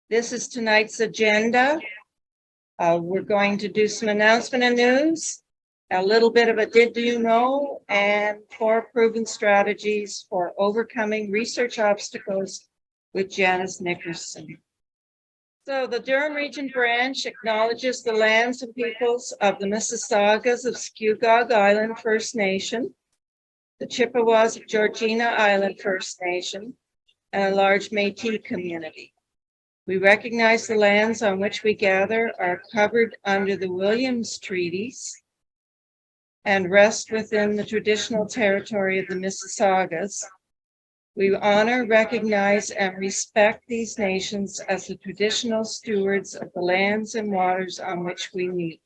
This is tonight's agenda. We're going to do some announcement and news, a little bit of a did you know, and 4 proven strategies for overcoming research obstacles with Janice Nickerson. So the Durham Region branch acknowledges the lands and peoples of the Mississaugas of Skugog Island First Nation, the Chippewas of Georgina Island First Nation, and a large Métis community. We recognize the lands on which we gather are covered under the Williams Treaties and rest within the traditional territory of the Mississaugas. We honor, recognize, and respect these nations as the traditional stewards of the lands and waters on which we meet.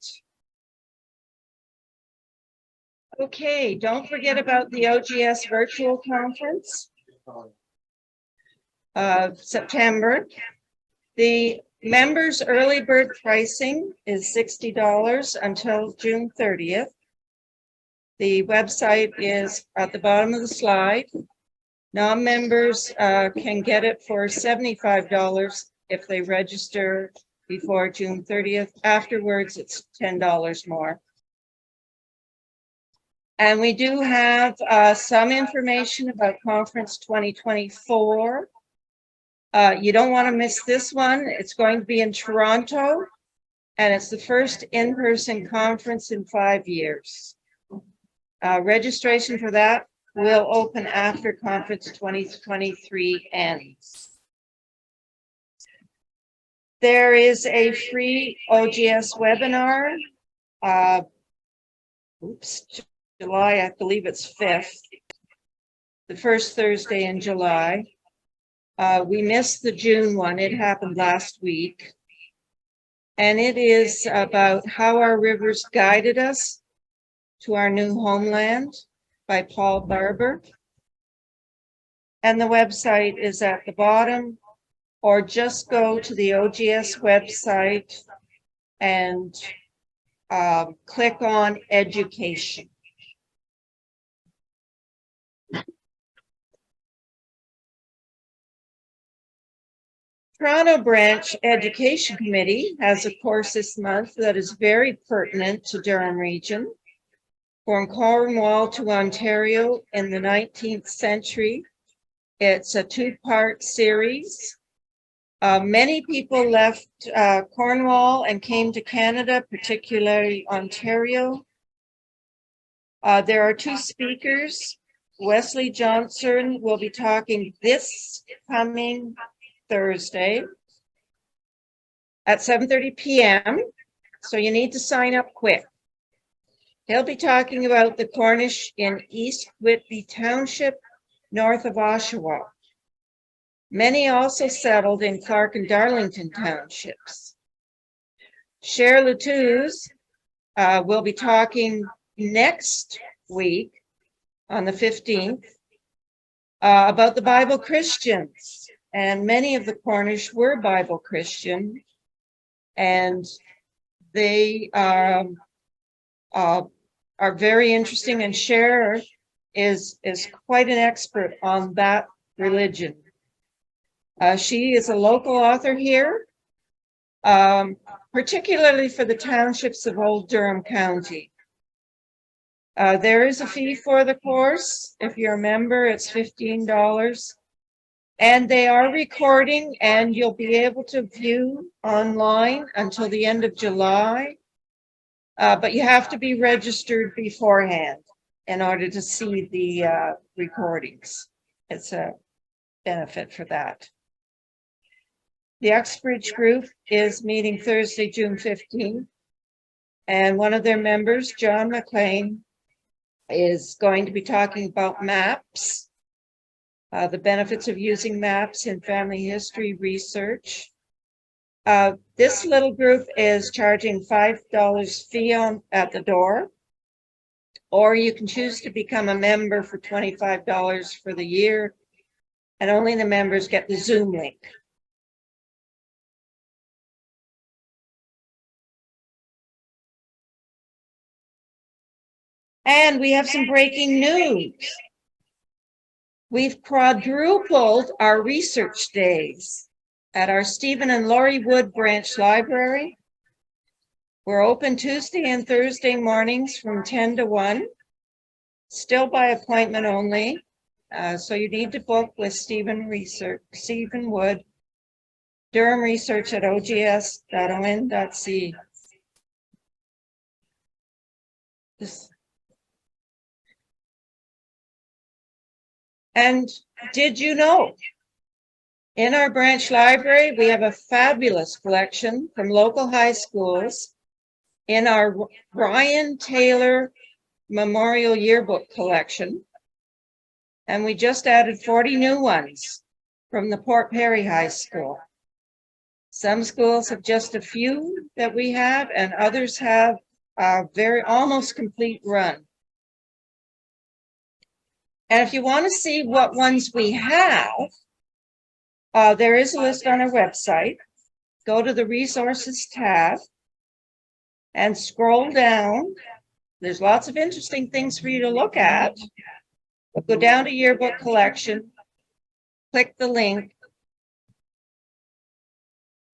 Okay, don't forget about the OGS virtual conference, September. The members' early bird pricing is $60 until June 30th. The website is at the bottom of the slide. Non-members can get it for $75 if they register before June 30th. Afterwards, it's $10 more. And we do have some information about Conference 2024. You don't want to miss this one. It's going to be in Toronto, and it's the first in-person conference in 5 years. Registration for that will open after Conference 2023 ends. There is a free OGS webinar, July, I believe it's 5th, the first Thursday in July. We missed the June one, it happened last week. And it is about how our rivers guided us to our new homeland by Paul Barber. And the website is at the bottom, or just go to the OGS website and click on education. Toronto Branch Education Committee has a course this month that is very pertinent to Durham Region. From Cornwall to Ontario in the 19th century. It's a 2-part series. Many people left Cornwall and came to Canada, particularly Ontario. There are 2 speakers. Wesley Johnson will be talking this coming Thursday at 7:30 p.m. So you need to sign up quick. He'll be talking about the Cornish in East Whitby Township, north of Oshawa. Many also settled in Clark and Darlington Townships. Cher Lutuz will be talking next week on the 15th about the Bible Christians. And many of the Cornish were Bible Christian, and they are very interesting, and Cher is quite an expert on that religion. She is a local author here, particularly for the townships of Old Durham County. There is a fee for the course. If you're a member, it's $15. And they are recording, and you'll be able to view online until the end of July. But you have to be registered beforehand in order to see the recordings. It's a benefit for that. The Uxbridge group is meeting Thursday, June 15th. And one of their members, John McLean, is going to be talking about maps. The benefits of using maps in family history research. This little group is charging $5 fee at the door, or you can choose to become a member for $25 for the year, and only the members get the Zoom link. And we have some breaking news. We've quadrupled our research days. at our Stephen and Laurie Wood Branch Library. We're open Tuesday and Thursday mornings from 10 to 1, still by appointment only. So you need to book with Stephen Wood, Durham Research at ogs.on.ca. And did you know, in our branch library, we have a fabulous collection from local high schools in our Ryan Taylor Memorial Yearbook collection. And we just added 40 new ones from the Port Perry High School. Some schools have just a few that we have, and others have a very almost complete run. And if you want to see what ones we have, there is a list on our website. Go to the resources tab and scroll down. There's lots of interesting things for you to look at. But go down to yearbook collection, click the link,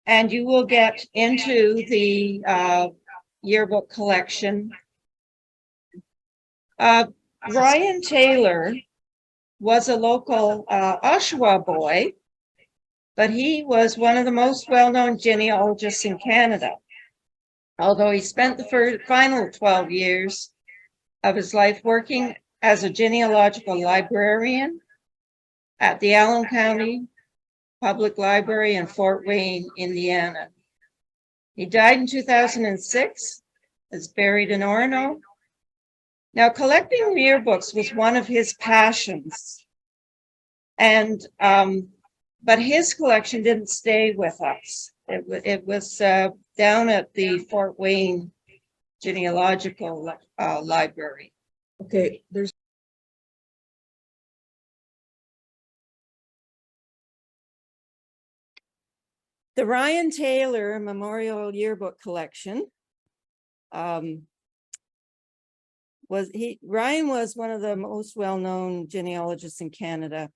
and you will get into the yearbook collection. Ryan Taylor was a local Oshawa boy, but he was one of the most well-known genealogists in Canada. Although he spent the final 12 years of his life working as a genealogical librarian at the Allen County Public Library in Fort Wayne, Indiana. He died in 2006, is buried in Orono. Now, collecting yearbooks was one of his passions, and but his collection didn't stay with us. It was down at the Fort Wayne Genealogical Library. Okay, there's the Ryan Taylor Memorial Yearbook Collection. Ryan was one of the most well-known genealogists in Canada.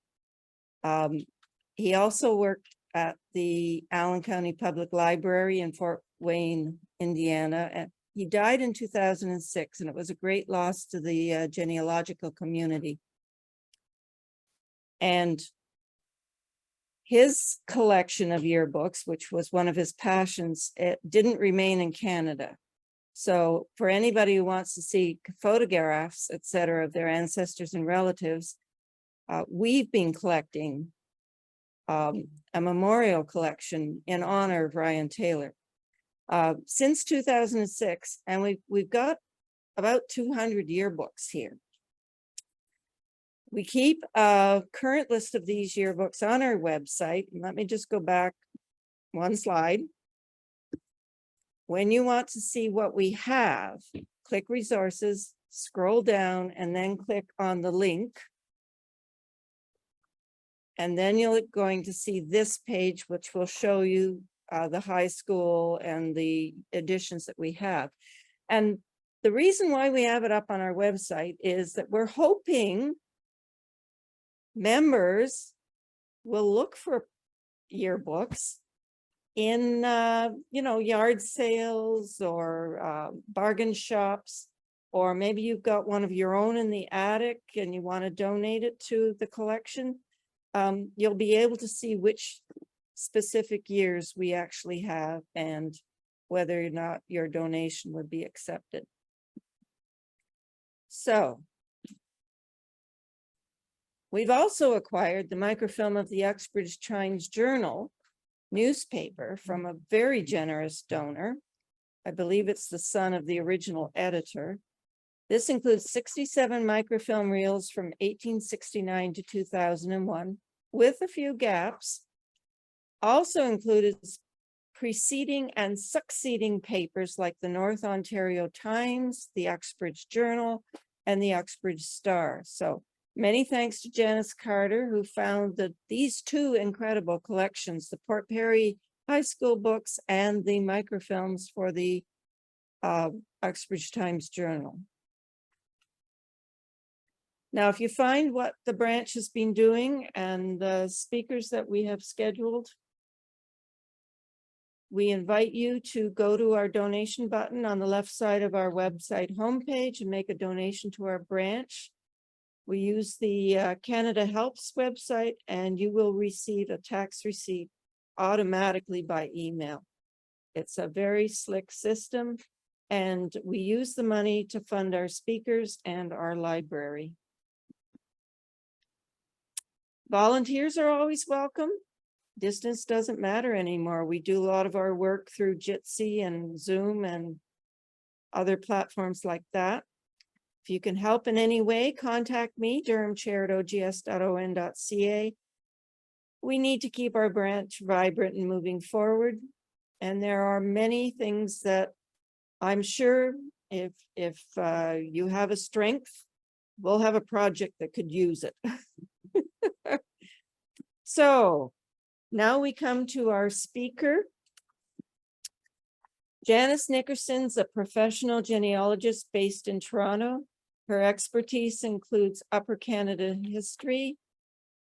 He also worked at the Allen County Public Library in Fort Wayne, Indiana. And he died in 2006, and it was a great loss to the genealogical community. And his collection of yearbooks, which was one of his passions, it didn't remain in Canada. So for anybody who wants to see photographs, et cetera, of their ancestors and relatives, we've been collecting a memorial collection in honor of Ryan Taylor since 2006, and we've got about 200 yearbooks here. We keep a current list of these yearbooks on our website. Let me just go back one slide. When you want to see what we have, click resources, scroll down, and then click on the link. And then you're going to see this page, which will show you the high school and the editions that we have. And the reason why we have it up on our website is that we're hoping members will look for yearbooks in yard sales or bargain shops, or maybe you've got one of your own in the attic and you want to donate it to the collection. You'll be able to see which specific years we actually have and whether or not your donation would be accepted. So we've also acquired the microfilm of the Uxbridge Times Journal newspaper from a very generous donor. I believe it's the son of the original editor. This includes 67 microfilm reels from 1869 to 2001, with a few gaps. Also included preceding and succeeding papers like the North Ontario Times, the Uxbridge Journal, and the Uxbridge Star. So many thanks to Janice Carter, who found that these two incredible collections, the Port Perry High School books and the microfilms for the Uxbridge Times Journal. Now, if you find what the branch has been doing and the speakers that we have scheduled, We invite you to go to our donation button on the left side of our website homepage and make a donation to our branch. We use the Canada Helps website, and you will receive a tax receipt automatically by email. It's a very slick system, and we use the money to fund our speakers and our library. Volunteers are always welcome. Distance doesn't matter anymore. We do a lot of our work through Jitsi and Zoom and other platforms like that. If you can help in any way, contact me, durhamchair@ogs.on.ca. We need to keep our branch vibrant and moving forward. And there are many things that I'm sure if you have a strength, we'll have a project that could use it. So now we come to our speaker. Janice Nickerson's a professional genealogist based in Toronto. Her expertise includes Upper Canada history,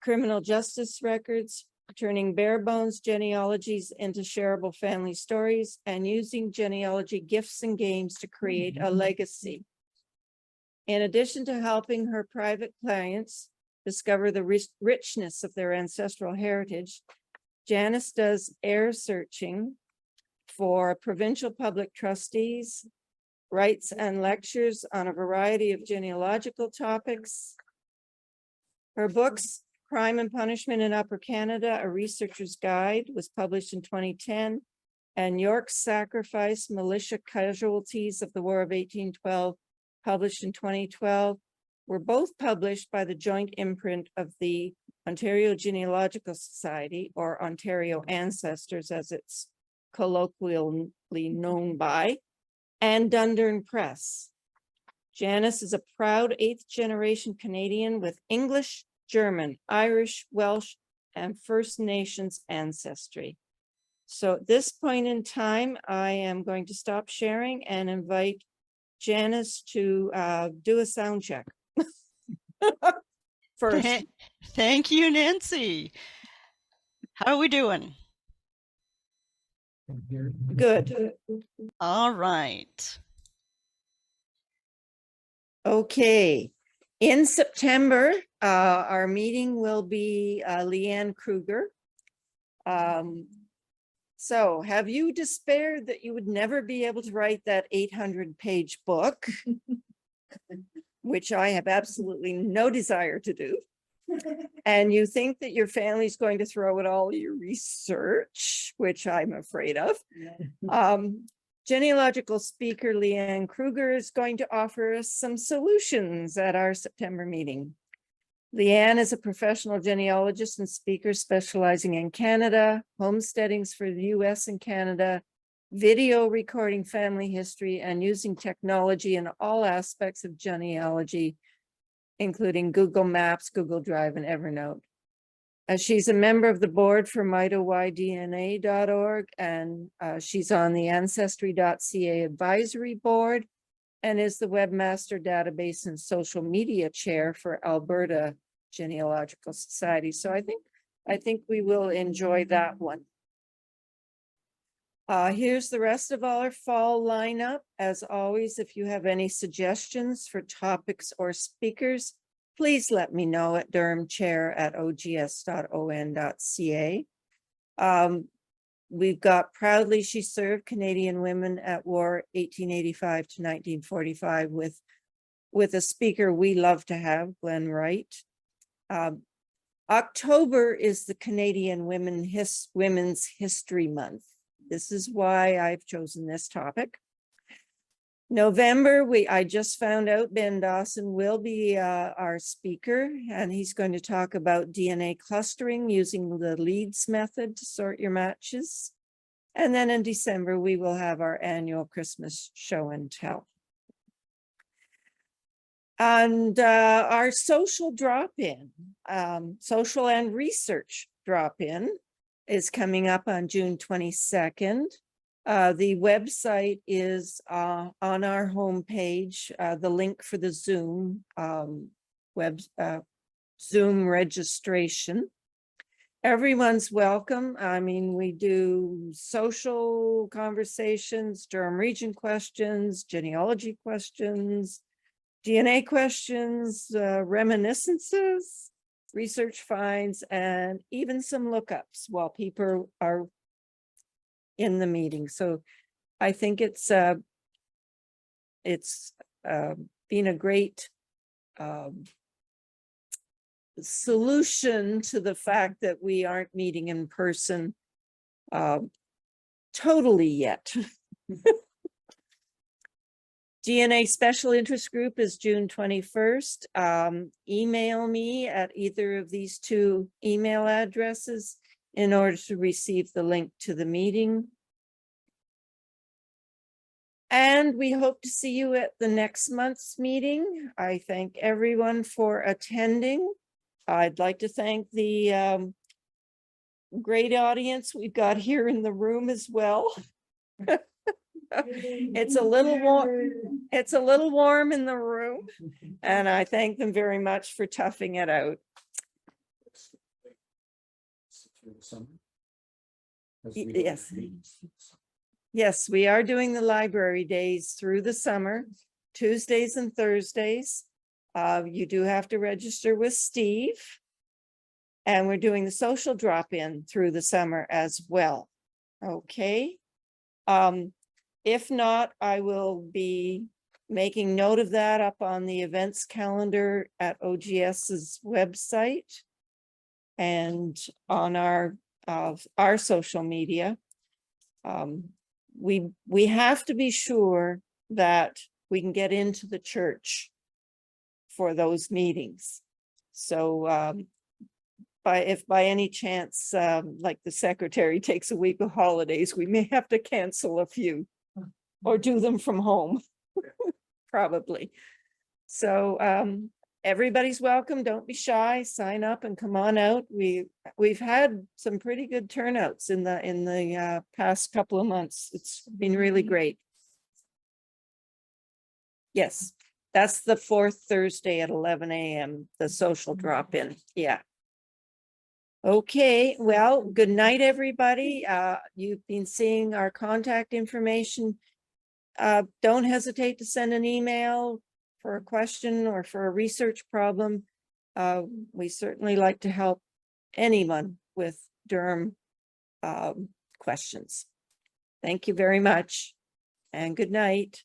criminal justice records, turning bare bones genealogies into shareable family stories, and using genealogy gifts and games to create a legacy. In addition to helping her private clients discover the richness of their ancestral heritage, Janice does heir searching for provincial public trustees, writes and lectures on a variety of genealogical topics. Her books, Crime and Punishment in Upper Canada, A Researcher's Guide, was published in 2010, and York's Sacrifice, Militia Casualties of the War of 1812, published in 2012, were both published by the joint imprint of the Ontario Genealogical Society, or Ontario Ancestors as it's colloquially known by, and Dundurn Press. Janice is a proud 8th generation Canadian with English, German, Irish, Welsh, and First Nations ancestry. So at this point in time, I am going to stop sharing and invite Janice to do a sound check. First. Thank you, Nancy. How are we doing? Good. All right. Okay. In September, our meeting will be Leanne Kruger. So have you despaired that you would never be able to write that 800-page book, which I have absolutely no desire to do, and you think that your family's going to throw at all your research, which I'm afraid of? Genealogical speaker Leanne Kruger is going to offer us some solutions at our September meeting. Leanne is a professional genealogist and speaker specializing in Canada, homesteadings for the US and Canada, video recording family history, and using technology in all aspects of genealogy, including Google Maps, Google Drive, and Evernote. She's a member of the board for mitowydna.org, and she's on the ancestry.ca advisory board, and is the webmaster database and social media chair for Alberta Genealogical Society. So I think we will enjoy that one. Here's the rest of our fall lineup. As always, if you have any suggestions for topics or speakers, please let me know at durhamchair@ogs.on.ca. We've got Proudly She Served Canadian Women at War 1885 to 1945 with a speaker we love to have, Glenn Wright. October is the Canadian Women's History Month. This is why I've chosen this topic. November, I just found out Ben Dawson will be our speaker, and he's going to talk about DNA clustering using the Leeds method to sort your matches. And then in December, we will have our annual Christmas show and tell. And our social drop-in, social and research drop-in is coming up on June 22nd. The website is on our homepage, the link for the Zoom Zoom registration. Everyone's welcome. I mean, we do social conversations, Durham region questions, genealogy questions, DNA questions, reminiscences, research finds, and even some lookups while people are in the meeting. So I think it's been a great solution to the fact that we aren't meeting in person totally yet. DNA Special Interest Group is June 21st. Email me at either of these two email addresses in order to receive the link to the meeting. And we hope to see you at the next month's meeting. I thank everyone for attending. I'd like to thank the great audience we've got here in the room as well. It's a little warm. It's a little warm in the room, and I thank them very much for toughing it out. Yes. Yes, we are doing the library days through the summer, Tuesdays and Thursdays. You do have to register with Steve. And we're doing the social drop-in through the summer as well. Okay. If not, I will be making note of that up on the events calendar at OGS's website and on our social media. We have to be sure that we can get into the church for those meetings. So if by any chance, like the secretary takes a week of holidays, we may have to cancel a few or do them from home, probably. So everybody's welcome. Don't be shy. Sign up and come on out. We've had some pretty good turnouts in the past couple of months. It's been really great. Yes, that's the fourth Thursday at 11 a.m. The social drop-in. Yeah. Okay, well, good night, everybody. You've been seeing our contact information. Don't hesitate to send an email for a question or for a research problem. We certainly like to help anyone with Durham questions. Thank you very much and good night.